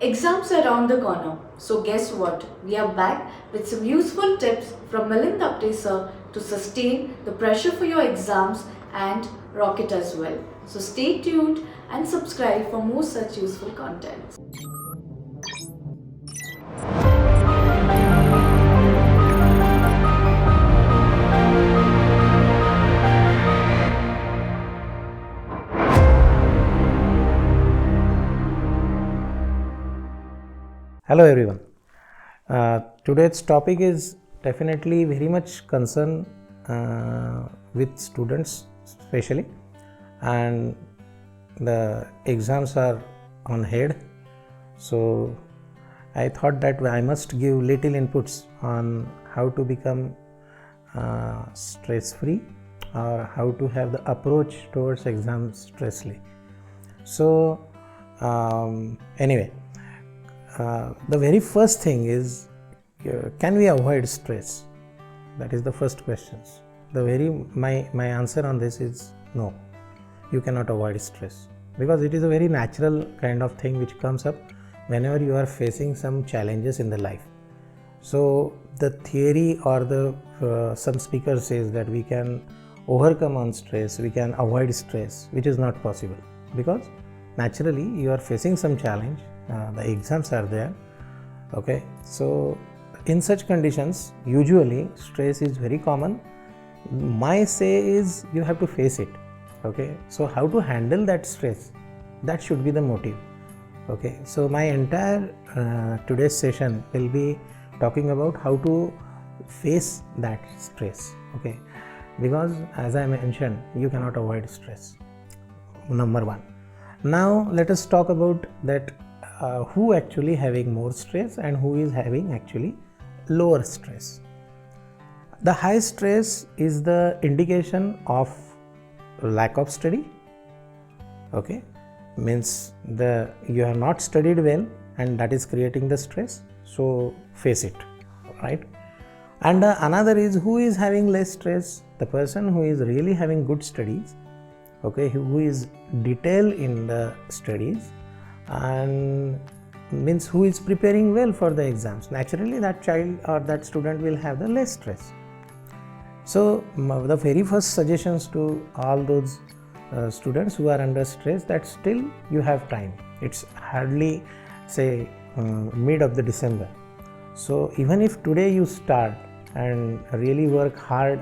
Exams are around the corner, so guess what? We are back with some useful tips from Milind Apte sir to sustain the pressure for your exams and rock it as well. So stay tuned and subscribe for more such useful content. Hello everyone. Today's topic is definitely very much concerned with students especially, and the exams are on head. So I thought that I must give little inputs on how to become stress free or how to have the approach towards exam stress-free. So anyway, the very first thing is, can we avoid stress? That is the first question. My answer on this is no. You cannot avoid stress, because it is a very natural kind of thing which comes up whenever you are facing some challenges in the life. So the theory or the some speaker says that we can overcome on stress, we can avoid stress, which is not possible, because naturally you are facing some challenge. The exams are there. Okay, so in such conditions usually stress is very common. My say is you have to face it. Okay, so how to handle that stress, that should be the motive. Okay, so my entire today's session will be talking about how to face that stress. Okay, because as I mentioned, you cannot avoid stress, number one. Now let us talk about that who actually having more stress and who is having actually lower stress. The high stress is the indication of lack of study. Okay, means you have not studied well and that is creating the stress, so face it, right? And another is who is having less stress, the person who is really having good studies, okay, who is detailed in the studies, and means who is preparing well for the exams. Naturally that child or that student will have the less stress. So the very first suggestions to all those students who are under stress, that still you have time. It's hardly say mid of the December. So even if today you start and really work hard,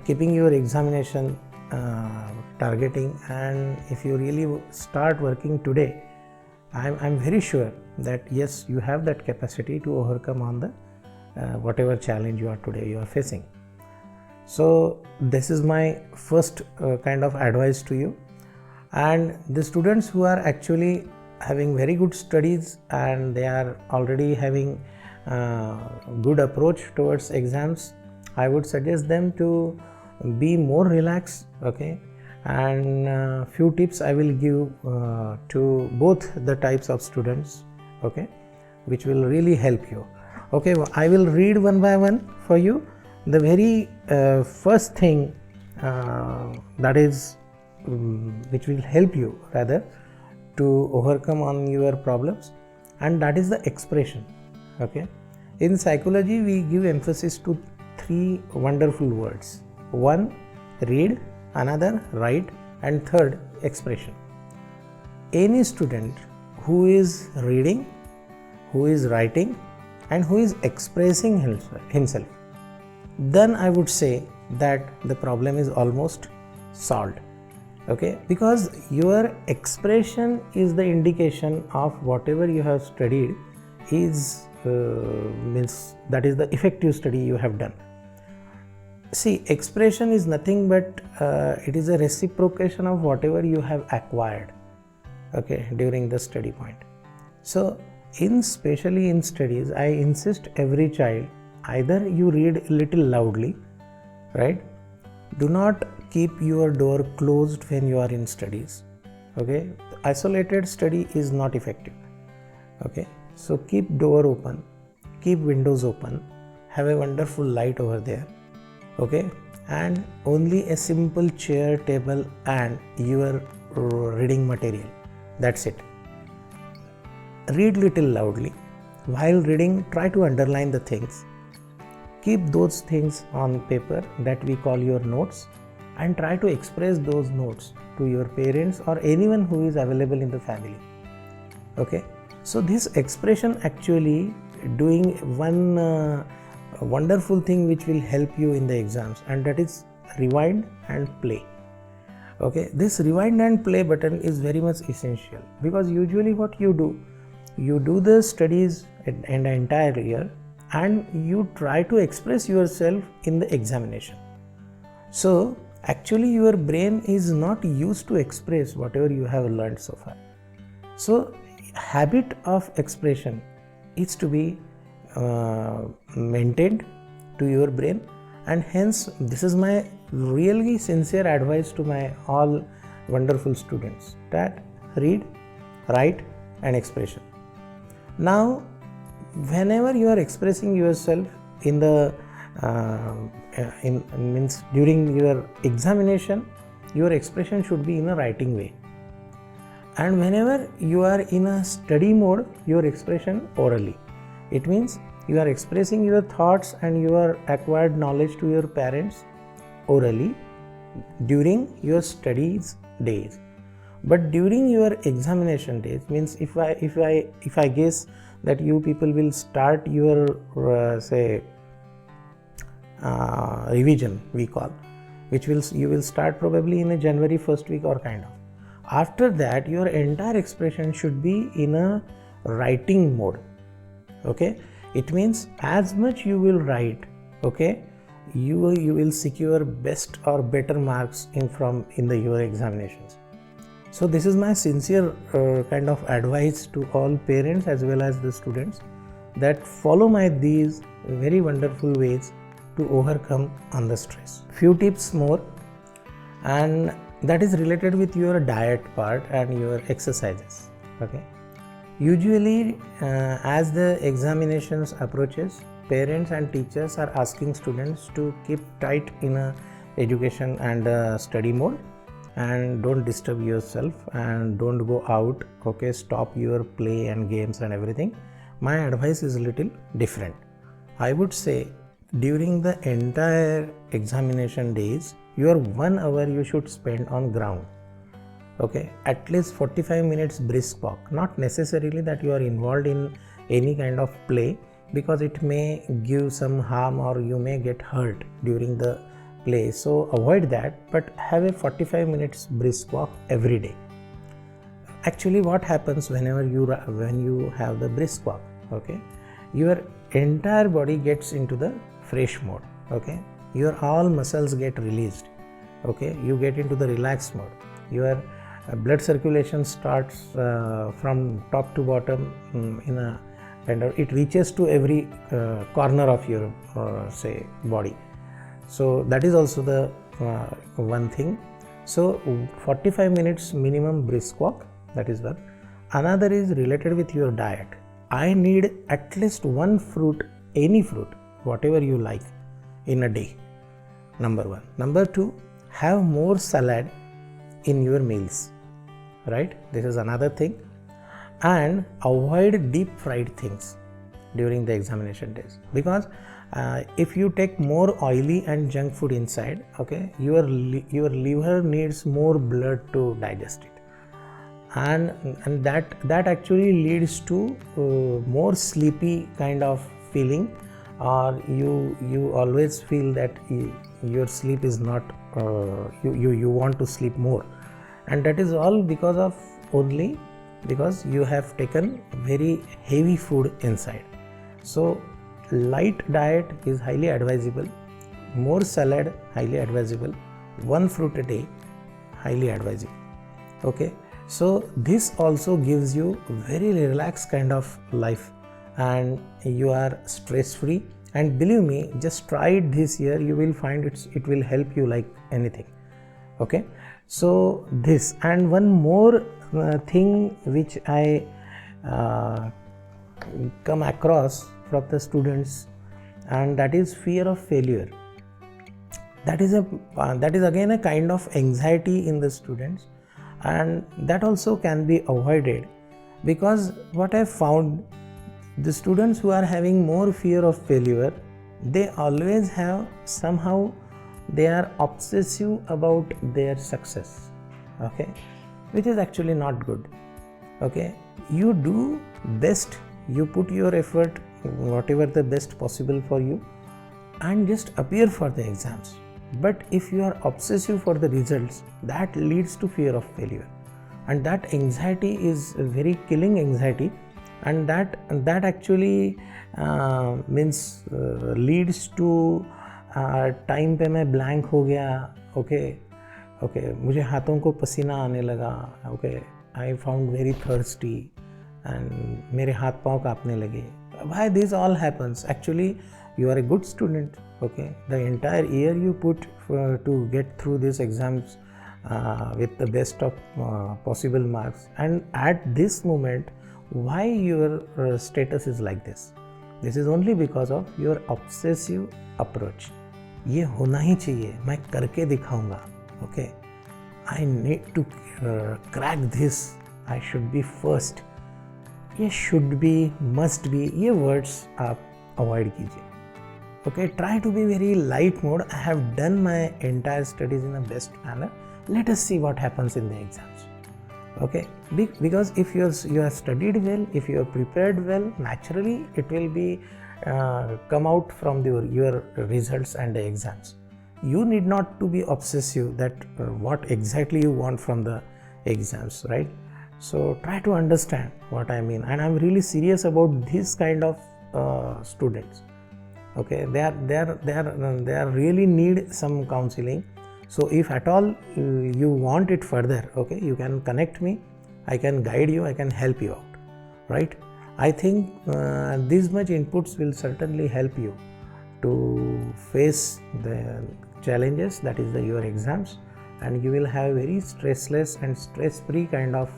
keeping your examination targeting, and if you really start working today, I'm very sure that yes, you have that capacity to overcome on the whatever challenge you are facing. So this is my first kind of advice to you. And the students who are actually having very good studies and they are already having good approach towards exams, I would suggest them to be more relaxed. Okay, and few tips I will give to both the types of students, okay, which will really help you. Okay, I will read one by one for you. The very first thing that is which will help you rather to overcome on your problems, and that is the expression. Okay, in psychology we give emphasis to three wonderful words: one, read; another, write; and third, expression. Any student who is reading, who is writing, and who is expressing himself, then I would say that the problem is almost solved. Okay, because your expression is the indication of whatever you have studied is means that is the effective study you have done. See, expression is nothing but it is a reciprocation of whatever you have acquired, okay, during the study point. So especially in studies, I insist every child, either you read little loudly, right? Do not keep your door closed when you are in studies. Okay, isolated study is not effective. Okay, so keep door open, keep windows open, have a wonderful light over there. Okay, and only a simple chair, table and your reading material, that's it. read little loudly. While reading, try to underline the things. Keep those things on paper that we call your notes, and try to express those notes to your parents or anyone who is available in the family. Okay, so this expression actually doing one wonderful thing which will help you in the exams, and that is rewind and play. Okay, this rewind and play button is very much essential, because usually what you do the studies in the entire year and you try to express yourself in the examination. So actually your brain is not used to express whatever you have learned so far. So habit of expression is to be maintained to your brain, and hence this is my really sincere advice to my all wonderful students, that read, write and expression. Now whenever you are expressing yourself in the during your examination, your expression should be in a writing way, and whenever you are in a study mode, your expression orally. It means you are expressing your thoughts and your acquired knowledge to your parents orally during your studies days. But during your examination days, means if I guess that you people will start your revision we call, which you will start probably in a January first week or kind of. After that, your entire expression should be in a writing mode. Okay, it means as much you will write, okay, you will secure best or better marks in your examinations. So this is my sincere kind of advice to all parents as well as the students, that follow these very wonderful ways to overcome on the stress. Few tips more, and that is related with your diet part and your exercises. Okay, usually as the examinations approaches, parents and teachers are asking students to keep tight in a education and study mode, and don't disturb yourself and don't go out. Okay, stop your play and games and everything. My advice is a little different. I would say during the entire examination days, your 1 hour you should spend on ground. Okay, at least 45 minutes brisk walk. Not necessarily that you are involved in any kind of play, because it may give some harm or you may get hurt during the play. So avoid that, but have a 45 minutes brisk walk every day. Actually, what happens when you have the brisk walk? Okay, your entire body gets into the fresh mode. Okay, your all muscles get released. Okay, you get into the relaxed mode. Your blood circulation starts from top to bottom in a kind of, it reaches to every corner of your body. So that is also the one thing. So 45 minutes minimum brisk walk, that is one. Another is related with your diet. I need at least one fruit, any fruit, whatever you like, in a day. Number one. Number two, have more salad in your meals. Right? This is another thing. And avoid deep fried things during the examination days, because if you take more oily and junk food inside, okay, your liver needs more blood to digest it, and that actually leads to more sleepy kind of feeling, or you always feel that your sleep is not you want to sleep more, and that is all because you have taken very heavy food inside. So light diet is highly advisable, more salad highly advisable, one fruit a day highly advisable. Okay, so this also gives you very relaxed kind of life, and you are stress free, and believe me, just try it this year, you will find it will help you like anything. Okay, so this, and one more thing which I come across from the students, and that is fear of failure. That is again a kind of anxiety in the students, and that also can be avoided Because what I found, the students who are having more fear of failure, they always have somehow, they are obsessive about their success, okay, which is actually not good. Okay, you do best, you put your effort, whatever the best possible for you, and just appear for the exams. But if you are obsessive for the results, that leads to fear of failure, and that anxiety is a very killing anxiety, and that actually leads to time पे मैं blank हो गया, okay मुझे हाथों को पसीना आने लगा, okay I found very thirsty and मेरे हाथ पाँव काँपने लगे. Why this all happens? Actually, you are a good student, okay? The entire year you put to get through these exams with the best of possible marks, and at this moment, why your status is like this? This is only because of your obsessive approach. ये होना ही चाहिए, मैं करके दिखाऊंगा, okay? I need to crack this. I should be first. ये should be, must be, ये words आप avoid कीजिए. Okay, try to be very light mode. I have done my entire studies in the best manner. Let us see what happens in the exams. Okay, because if you have studied well, if you are prepared well, naturally it will be come out from your results and the exams. You need not to be obsessive that what exactly you want from the exams, right? So try to understand what I mean, and I'm really serious about this kind of students. Okay, they are really need some counseling. So if at all you want it further, okay, you can connect me. I can guide you. I can help you out, right? I think this much inputs will certainly help you to face the challenges, that is your exams, and you will have very stressless and stress-free kind of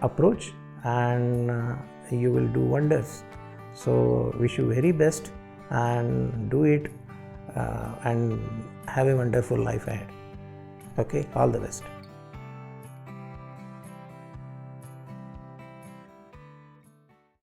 approach, and you will do wonders. So wish you very best, and do it and have a wonderful life ahead. Okay, all the best.